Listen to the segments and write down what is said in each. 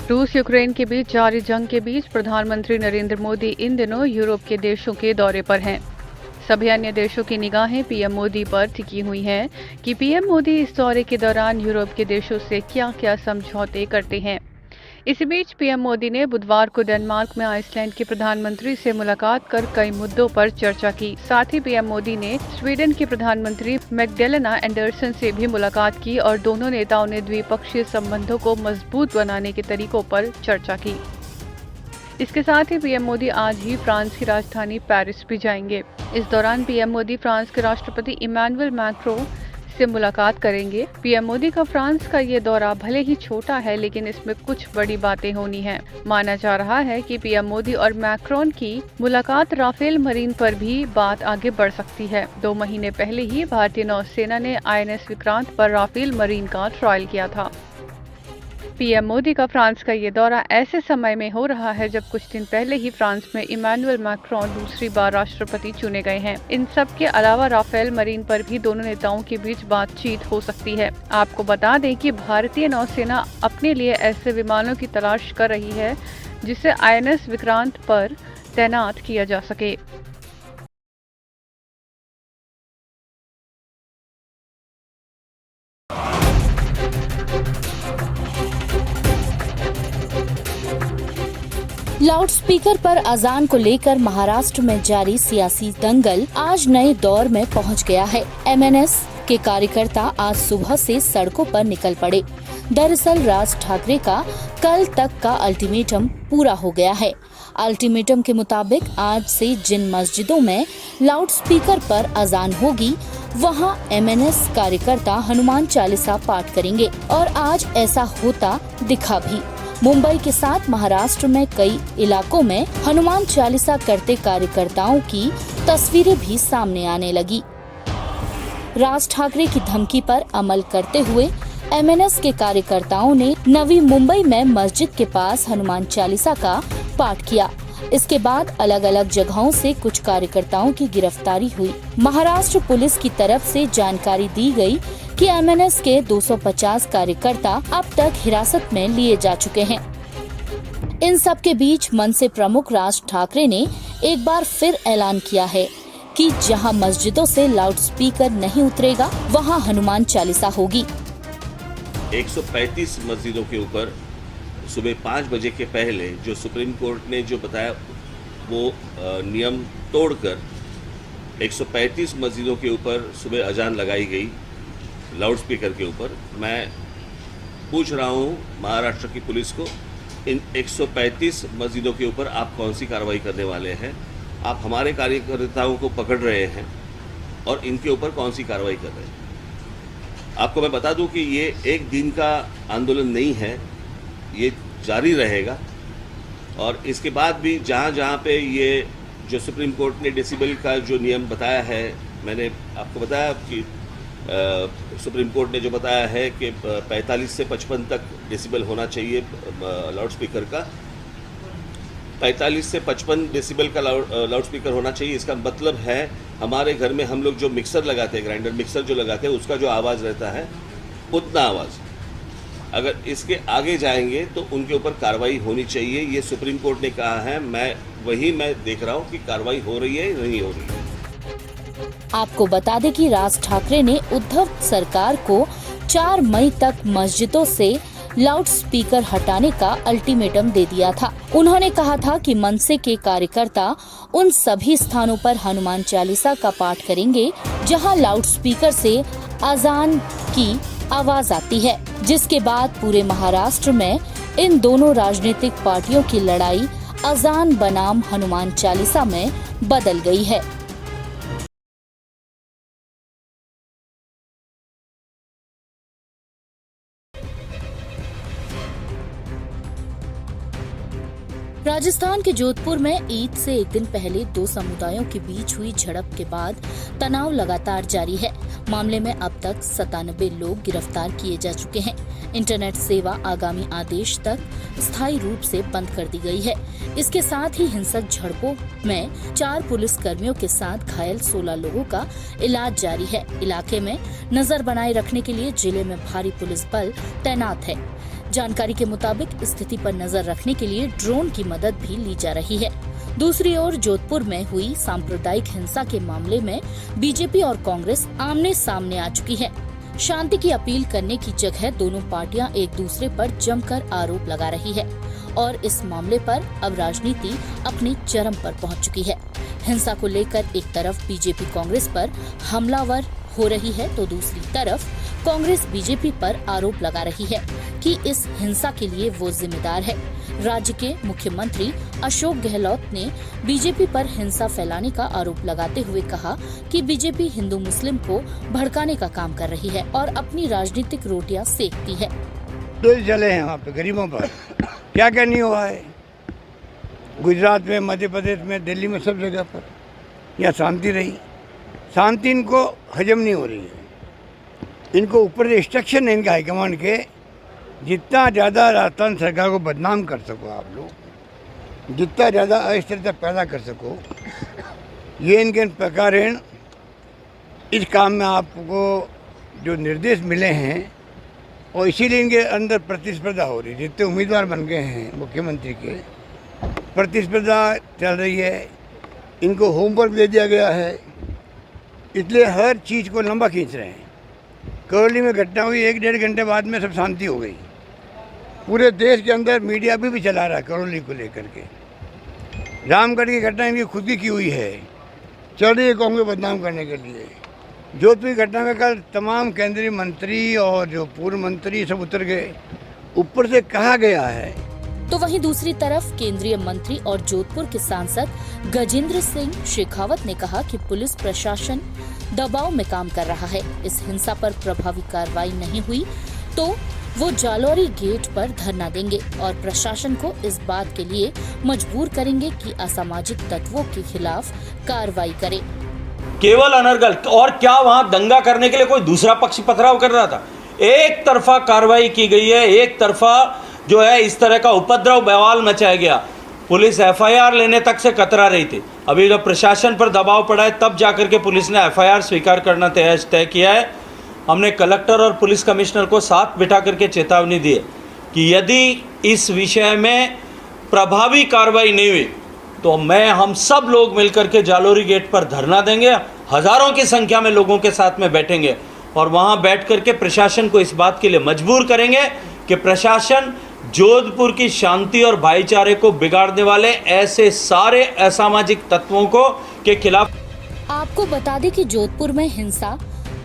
रूस यूक्रेन के बीच जारी जंग के बीच प्रधानमंत्री नरेंद्र मोदी इन दिनों यूरोप के देशों के दौरे पर हैं। सभी अन्य देशों की निगाहें पीएम मोदी पर टिकी हुई हैं कि पीएम मोदी इस दौरे के दौरान यूरोप के देशों से क्या-क्या समझौते करते हैं। इसी बीच पीएम मोदी ने बुधवार को डेनमार्क में आइसलैंड के प्रधानमंत्री से मुलाकात कर कई मुद्दों पर चर्चा की। साथ ही पीएम मोदी ने स्वीडन के प्रधानमंत्री मैग्डेलेना एंडरसन से भी मुलाकात की और दोनों नेताओं ने द्विपक्षीय संबंधों को मजबूत बनाने के तरीकों पर चर्चा की। इसके साथ ही पीएम मोदी आज ही फ्रांस की राजधानी पेरिस भी जाएंगे। इस दौरान पीएम मोदी फ्रांस के राष्ट्रपति इमैनुअल मैक्रों से मुलाकात करेंगे। पीएम मोदी का फ्रांस का ये दौरा भले ही छोटा है, लेकिन इसमें कुछ बड़ी बातें होनी हैं। माना जा रहा है कि पीएम मोदी और मैक्रोन की मुलाकात राफेल मरीन पर भी बात आगे बढ़ सकती है। 2 महीने पहले ही भारतीय नौसेना ने INS विक्रांत पर राफेल मरीन का ट्रायल किया था। पीएम मोदी का फ्रांस का ये दौरा ऐसे समय में हो रहा है जब कुछ दिन पहले ही फ्रांस में इमैनुअल मैक्रोन दूसरी बार राष्ट्रपति चुने गए हैं। इन सब के अलावा राफेल मरीन पर भी दोनों नेताओं के बीच बातचीत हो सकती है। आपको बता दें कि भारतीय नौसेना अपने लिए ऐसे विमानों की तलाश कर रही है जिसे INS विक्रांत पर तैनात किया जा सके। लाउडस्पीकर पर अजान को लेकर महाराष्ट्र में जारी सियासी दंगल आज नए दौर में पहुंच गया है। MNS के कार्यकर्ता आज सुबह से सड़कों पर निकल पड़े। दरअसल राज ठाकरे का कल तक का अल्टीमेटम पूरा हो गया है। अल्टीमेटम के मुताबिक आज से जिन मस्जिदों में लाउडस्पीकर पर अजान होगी वहां MNS कार्यकर्ता हनुमान चालीसा पाठ करेंगे और आज ऐसा होता दिखा भी। मुंबई के साथ महाराष्ट्र में कई इलाकों में हनुमान चालीसा करते कार्यकर्ताओं की तस्वीरें भी सामने आने लगी। राज ठाकरे की धमकी पर अमल करते हुए MNS के कार्यकर्ताओं ने नवी मुंबई में मस्जिद के पास हनुमान चालीसा का पाठ किया। इसके बाद अलग अलग जगहों से कुछ कार्यकर्ताओं की गिरफ्तारी हुई। महाराष्ट्र पुलिस की तरफ से जानकारी दी गई कि MNS के 250 कार्यकर्ता अब तक हिरासत में लिए जा चुके हैं। इन सब के बीच मनसे प्रमुख राज ठाकरे ने एक बार फिर ऐलान किया है कि जहां मस्जिदों से लाउडस्पीकर नहीं उतरेगा वहां हनुमान चालीसा होगी। 135 मस्जिदों के ऊपर सुबह 5 बजे के पहले जो सुप्रीम कोर्ट ने जो बताया वो नियम तोड़कर 135 मस्जिदों के ऊपर सुबह अजान लगाई गई लाउडस्पीकर के ऊपर। मैं पूछ रहा हूँ महाराष्ट्र की पुलिस को, इन 135 मस्जिदों के ऊपर आप कौन सी कार्रवाई करने वाले हैं? आप हमारे कार्यकर्ताओं को पकड़ रहे हैं और इनके ऊपर कौन सी कार्रवाई कर रहे हैं? आपको मैं बता दूं कि ये एक दिन का आंदोलन नहीं है, ये जारी रहेगा और इसके बाद भी जहाँ जहाँ पे ये जो सुप्रीम कोर्ट ने डेसिबल का जो नियम बताया है, मैंने आपको बताया कि सुप्रीम कोर्ट ने जो बताया है कि 45 से 55 तक डेसिबल होना चाहिए लाउडस्पीकर का। 45 से 55 डेसिबल का लाउडस्पीकर होना चाहिए। इसका मतलब है हमारे घर में हम लोग जो मिक्सर लगाते हैं, ग्राइंडर मिक्सर जो लगाते हैं, उसका जो आवाज़ रहता है उतना आवाज़। अगर इसके आगे जाएंगे तो उनके ऊपर कार्रवाई होनी चाहिए, ये सुप्रीम कोर्ट ने कहा है। मैं देख रहा हूँ कि कार्रवाई हो रही है या नहीं हो रही है। आपको बता दें कि राज ठाकरे ने उद्धव सरकार को 4 मई तक मस्जिदों से लाउडस्पीकर हटाने का अल्टीमेटम दे दिया था। उन्होंने कहा था कि मनसे के कार्यकर्ता उन सभी स्थानों पर हनुमान चालीसा का पाठ करेंगे जहां लाउडस्पीकर से अजान की आवाज आती है, जिसके बाद पूरे महाराष्ट्र में इन दोनों राजनीतिक पार्टियों की लड़ाई अजान बनाम हनुमान चालीसा में बदल गई है। राजस्थान के जोधपुर में ईद से एक दिन पहले 2 समुदायों के बीच हुई झड़प के बाद तनाव लगातार जारी है। मामले में अब तक 97 लोग गिरफ्तार किए जा चुके हैं। इंटरनेट सेवा आगामी आदेश तक स्थायी रूप से बंद कर दी गई है। इसके साथ ही हिंसक झड़पों में 4 पुलिस कर्मियों के साथ घायल 16 लोगों का इलाज जारी है। इलाके में नजर बनाए रखने के लिए जिले में भारी पुलिस बल तैनात है। जानकारी के मुताबिक स्थिति पर नजर रखने के लिए ड्रोन की मदद भी ली जा रही है। दूसरी ओर जोधपुर में हुई सांप्रदायिक हिंसा के मामले में बीजेपी और कांग्रेस आमने सामने आ चुकी है। शांति की अपील करने की जगह दोनों पार्टियां एक दूसरे पर जमकर आरोप लगा रही है और इस मामले पर अब राजनीति अपने चरम पर पहुंच चुकी है। हिंसा को लेकर एक तरफ बीजेपी कांग्रेस पर हमलावर हो रही है तो दूसरी तरफ कांग्रेस बीजेपी पर आरोप लगा रही है कि इस हिंसा के लिए वो जिम्मेदार है। राज्य के मुख्यमंत्री अशोक गहलोत ने बीजेपी पर हिंसा फैलाने का आरोप लगाते हुए कहा कि बीजेपी हिंदू मुस्लिम को भड़काने का काम कर रही है और अपनी राजनीतिक रोटियां सेकती है। दिल जले हैं वहाँ पे गरीबों पर, क्या क्या नहीं हुआ है। गुजरात में, मध्य प्रदेश में, दिल्ली में, सब जगह पर यहाँ शांति रही। शांति इनको हजम नहीं हो रही है। इनको ऊपर से इंस्ट्रक्शन है इनके हाईकमांड के, जितना ज़्यादा राजस्थान सरकार को बदनाम कर सको आप लोग, जितना ज़्यादा अस्थिरता पैदा कर सको, ये इनके प्रकार हैं। इस काम में आपको जो निर्देश मिले हैं और इसीलिए इनके अंदर प्रतिस्पर्धा हो रही है। जितने उम्मीदवार बन गए हैं मुख्यमंत्री के, प्रतिस्पर्धा चल रही है। इनको होमवर्क दे दिया गया है, इसलिए हर चीज़ को लंबा खींच रहे हैं। करौली में घटना हुई, 1-1.5 घंटे बाद में सब शांति हो गई। पूरे देश के अंदर मीडिया भी चला रहा है करौली को लेकर के। रामगढ़ की घटना इनकी खुद की हुई है, चल रही है कांग्रेस बदनाम करने के लिए। जोधपुर की घटना में कल तमाम केंद्रीय मंत्री और जो पूर्व मंत्री सब उतर गए। ऊपर से कहा गया है। तो वहीं दूसरी तरफ केंद्रीय मंत्री और जोधपुर के सांसद गजेंद्र सिंह शेखावत ने कहा कि पुलिस प्रशासन दबाव में काम कर रहा है। इस हिंसा पर प्रभावी कार्रवाई नहीं हुई तो वो जालौरी गेट पर धरना देंगे और प्रशासन को इस बात के लिए मजबूर करेंगे कि असामाजिक तत्वों के खिलाफ कार्रवाई करे। केवल अनर्गल और क्या वहां दंगा करने के लिए कोई दूसरा पक्ष पथराव कर रहा था? एक तरफा कार्रवाई की गई है, एक तरफा जो है इस तरह का उपद्रव बवाल मचाया गया। पुलिस एफआईआर लेने तक से कतरा रही थी। अभी जब प्रशासन पर दबाव पड़ा है तब जाकर के पुलिस ने एफआईआर स्वीकार करना तय किया है। हमने कलेक्टर और पुलिस कमिश्नर को साथ बिठा करके चेतावनी दी है कि यदि इस विषय में प्रभावी कार्रवाई नहीं हुई तो हम सब लोग मिलकर के जालौरी गेट पर धरना देंगे। हजारों की संख्या में लोगों के साथ में बैठेंगे और वहां बैठ करके प्रशासन को इस बात के लिए मजबूर करेंगे कि प्रशासन जोधपुर की शांति और भाईचारे को बिगाड़ने वाले ऐसे सारे असामाजिक तत्वों के खिलाफ। आपको बता दें कि जोधपुर में हिंसा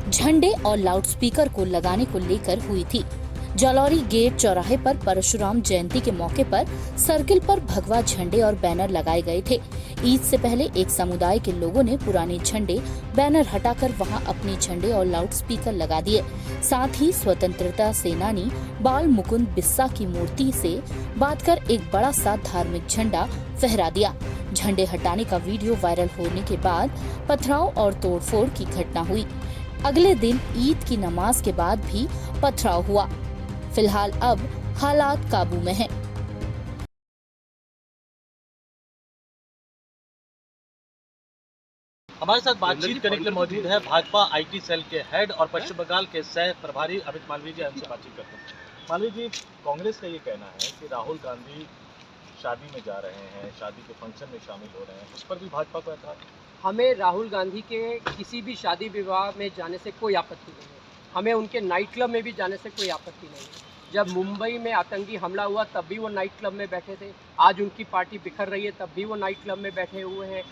झंडे और लाउडस्पीकर को लगाने को लेकर हुई थी। जालौरी गेट चौराहे पर परशुराम जयंती के मौके पर सर्किल पर भगवा झंडे और बैनर लगाए गए थे। ईद से पहले एक समुदाय के लोगों ने पुराने झंडे बैनर हटाकर वहां अपने झंडे और लाउडस्पीकर लगा दिए। साथ ही स्वतंत्रता सेनानी बाल मुकुंद बिस्सा की मूर्ति से बांधकर एक बड़ा सा धार्मिक झंडा फहरा दिया। झंडे हटाने का वीडियो वायरल होने के बाद पथराव और तोड़फोड़ की घटना हुई। अगले दिन ईद की नमाज के बाद भी पथराव हुआ। फिलहाल अब हालात काबू में हैं। हमारे साथ बातचीत करने के लिए मौजूद है भाजपा आईटी सेल के हेड और पश्चिम बंगाल के सह प्रभारी अमित मालवीय जी। हमसे बातचीत करते हैं। मालवीय जी, कांग्रेस का ये कहना है कि राहुल गांधी शादी में जा रहे हैं, शादी के फंक्शन में शामिल हो रहे हैं, उस पर भी भाजपा को ऐतराज है। हमें राहुल गांधी के किसी भी शादी विवाह में जाने से कोई आपत्ति नहीं है। हमें उनके नाइट क्लब में भी जाने से कोई आपत्ति नहीं है। जब मुंबई में आतंकी हमला हुआ तब भी वो नाइट क्लब में बैठे थे। आज उनकी पार्टी बिखर रही है तब भी वो नाइट क्लब में बैठे हुए हैं।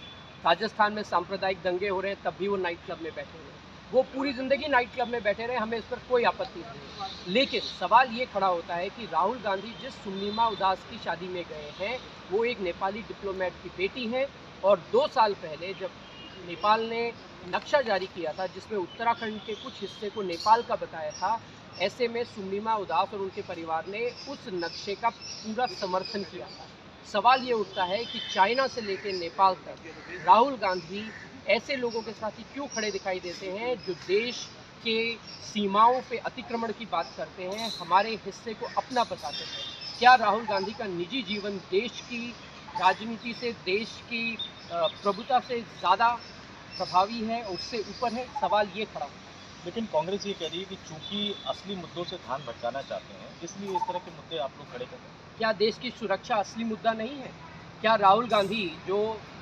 राजस्थान में सांप्रदायिक दंगे हो रहे हैं तब भी वो नाइट क्लब में बैठे हुए हैं। वो पूरी ज़िंदगी नाइट क्लब में बैठे रहे, हमें इस पर कोई आपत्ति नहीं है। लेकिन सवाल ये खड़ा होता है कि राहुल गांधी जिस सुनीमा उदास की शादी में गए हैं वो एक नेपाली डिप्लोमेट की बेटी हैं और 2 साल पहले जब नेपाल ने नक्शा जारी किया था जिसमें उत्तराखंड के कुछ हिस्से को नेपाल का बताया था, ऐसे में सुनीमा उदास और उनके परिवार ने उस नक्शे का पूरा समर्थन किया था। सवाल ये उठता है कि चाइना से लेकर नेपाल तक राहुल गांधी ऐसे लोगों के साथ ही क्यों खड़े दिखाई देते हैं जो देश के सीमाओं पे अतिक्रमण की बात करते हैं, हमारे हिस्से को अपना बताते हैं। क्या राहुल गांधी का निजी जीवन देश की राजनीति से, देश की प्रभुता से ज़्यादा प्रभावी है, उससे ऊपर है? सवाल ये खड़ा होता है। लेकिन कांग्रेस ये कह रही है कि चूंकि असली मुद्दों से ध्यान भटकाना चाहते हैं, इसलिए इस तरह के मुद्दे आप लोग खड़े कर रहे हैं। क्या देश की सुरक्षा असली मुद्दा नहीं है? क्या राहुल गांधी जो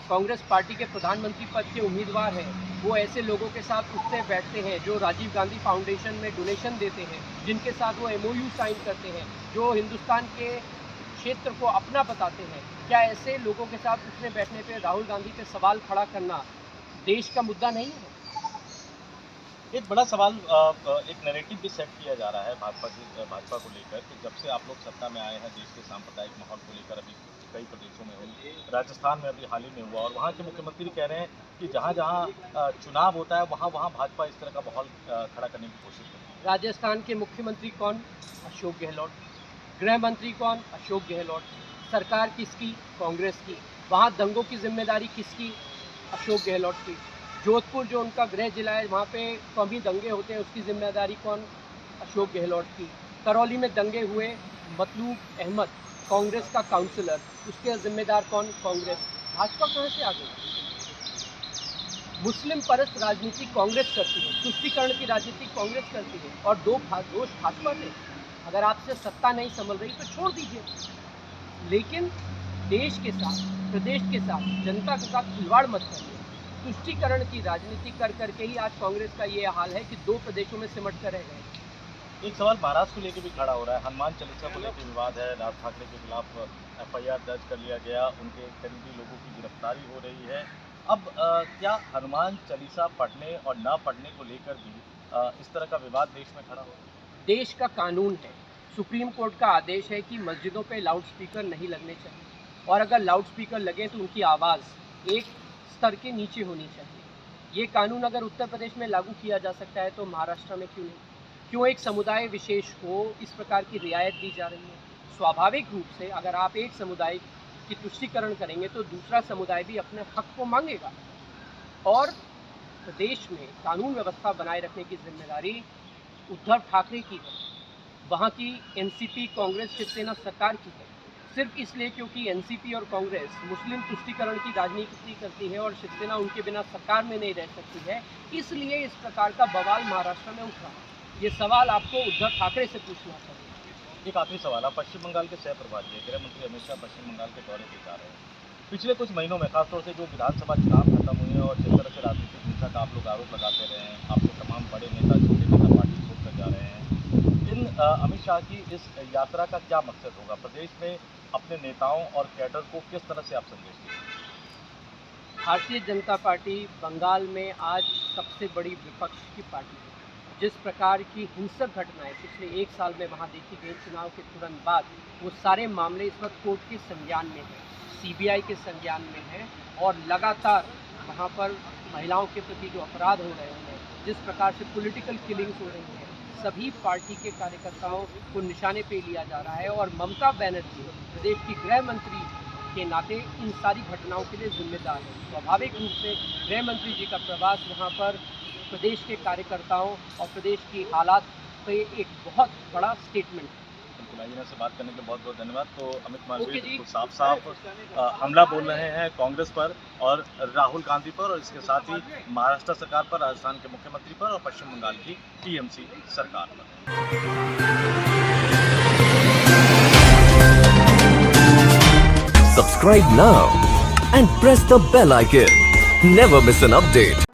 कांग्रेस पार्टी के प्रधानमंत्री पद के उम्मीदवार हैं, वो ऐसे लोगों के साथ उठते बैठते हैं जो राजीव गांधी फाउंडेशन में डोनेशन देते हैं, जिनके साथ वो MOU साइन करते हैं, जो हिंदुस्तान के क्षेत्र को अपना बताते हैं? क्या ऐसे लोगों के साथ उठने बैठने पे राहुल गांधी पे सवाल खड़ा करना देश का मुद्दा नहीं है? एक बड़ा सवाल एक नैरेटिव भी सेट किया जा रहा है भाजपा को लेकर कि जब से आप लोग सत्ता में आए हैं, देश के सांप्रदायिक माहौल को लेकर अभी कई प्रदेशों में हुई, राजस्थान में अभी हाल ही में हुआ, और वहाँ के मुख्यमंत्री कह रहे हैं कि जहाँ जहाँ चुनाव होता है वहाँ वहाँ भाजपा इस तरह का माहौल खड़ा करने की कोशिश करती है। राजस्थान के मुख्यमंत्री कौन? अशोक गहलोत। गृह मंत्री कौन? अशोक गहलोत। सरकार किसकी? कांग्रेस की। वहाँ दंगों की जिम्मेदारी किसकी? अशोक गहलोत की। जोधपुर जो उनका गृह जिला है, वहाँ पे कभी दंगे होते हैं, उसकी जिम्मेदारी कौन? अशोक गहलोत की। करौली में दंगे हुए, मतलूब अहमद कांग्रेस का काउंसलर, उसके जिम्मेदार कौन? कांग्रेस। भाजपा कहाँ से आ गई? मुस्लिम परस्त राजनीति कांग्रेस करती है, तुष्टीकरण की राजनीति कांग्रेस करती है, और दोष भाजपा से। अगर आपसे सत्ता नहीं संभल रही तो छोड़ दीजिए, लेकिन देश के साथ, प्रदेश के साथ, जनता के साथ खिलवाड़ मत करिए। तुष्टीकरण की राजनीति कर करके ही आज कांग्रेस का ये हाल है कि 2 प्रदेशों में सिमट कर रह गए। एक सवाल महाराष्ट्र को लेकर भी खड़ा हो रहा है। हनुमान चालीसा को लेकर विवाद है, राज ठाकरे के खिलाफ FIR दर्ज कर लिया गया, उनके करीबी लोगों की गिरफ्तारी हो रही है। अब क्या हनुमान चालीसा पढ़ने और ना पढ़ने को लेकर भी इस तरह का विवाद देश में खड़ा हो? देश का कानून है, सुप्रीम कोर्ट का आदेश है कि मस्जिदों पे लाउड स्पीकर नहीं लगने चाहिए, और अगर लाउड स्पीकर लगे तो उनकी आवाज़ एक स्तर के नीचे होनी चाहिए। ये कानून अगर उत्तर प्रदेश में लागू किया जा सकता है तो महाराष्ट्र में क्यों नहीं? क्यों एक समुदाय विशेष को इस प्रकार की रियायत दी जा रही है? स्वाभाविक रूप से अगर आप एक समुदाय की तुष्टीकरण करेंगे तो दूसरा समुदाय भी अपने हक को मांगेगा, और प्रदेश में कानून व्यवस्था बनाए रखने की जिम्मेदारी उद्धव ठाकरे की है, वहाँ की NCP कांग्रेस शिवसेना सरकार की है, सिर्फ इसलिए क्योंकि NCP और कांग्रेस मुस्लिम तुष्टीकरण की राजनीति करती है और शिवसेना उनके बिना सरकार में नहीं रह सकती है, इसलिए इस प्रकार का बवाल महाराष्ट्र में उठ रहा है। ये सवाल आपको उद्धव ठाकरे से पूछना चाहिए। एक आखिरी सवाल है, पश्चिम बंगाल के सह प्रभारी है, गृह मंत्री अमित शाह पश्चिम बंगाल के दौरे पे जा रहे हैं। पिछले कुछ महीनों में खासतौर से जो विधानसभा चुनाव खत्म हुए हैं और जिस तरह से राजनीतिक हिंसा का आप लोग आरोप लगाते रहे हैं, आपके तमाम बड़े नेता, छोटे नेता पार्टी छोड़कर जा रहे हैं, इन अमित शाह की इस यात्रा का क्या मकसद होगा? प्रदेश में अपने नेताओं और कैडर को किस तरह से आप संदेश देंगे? भारतीय जनता पार्टी बंगाल में आज सबसे बड़ी विपक्ष की पार्टी है। जिस प्रकार की हिंसक घटनाएं पिछले 1 साल में वहाँ देखी गई, चुनाव के तुरंत बाद, वो सारे मामले इस वक्त कोर्ट के संज्ञान में हैं, CBI के संज्ञान में हैं, और लगातार वहाँ पर महिलाओं के प्रति जो अपराध हो रहे हैं, जिस प्रकार से पॉलिटिकल किलिंग्स हो रही हैं, सभी पार्टी के कार्यकर्ताओं को निशाने पे लिया जा रहा है, और ममता बनर्जी प्रदेश की गृह मंत्री के नाते इन सारी घटनाओं के लिए जिम्मेदार है। स्वाभाविक रूप से गृह मंत्री जी का प्रवास वहाँ पर प्रदेश के कार्यकर्ताओं और प्रदेश की हालात पे एक बहुत बड़ा स्टेटमेंट है। बिल्कुल, से बात करने के लिए बहुत बहुत धन्यवाद। तो अमित मालवीय जी। साफ हमला बोल रहे हैं कांग्रेस पर और राहुल गांधी पर, और इसके साथ ही महाराष्ट्र सरकार पर, राजस्थान के मुख्यमंत्री पर, और पश्चिम बंगाल की TMC सरकार पर। Subscribe now and press the bell icon. Never miss an update.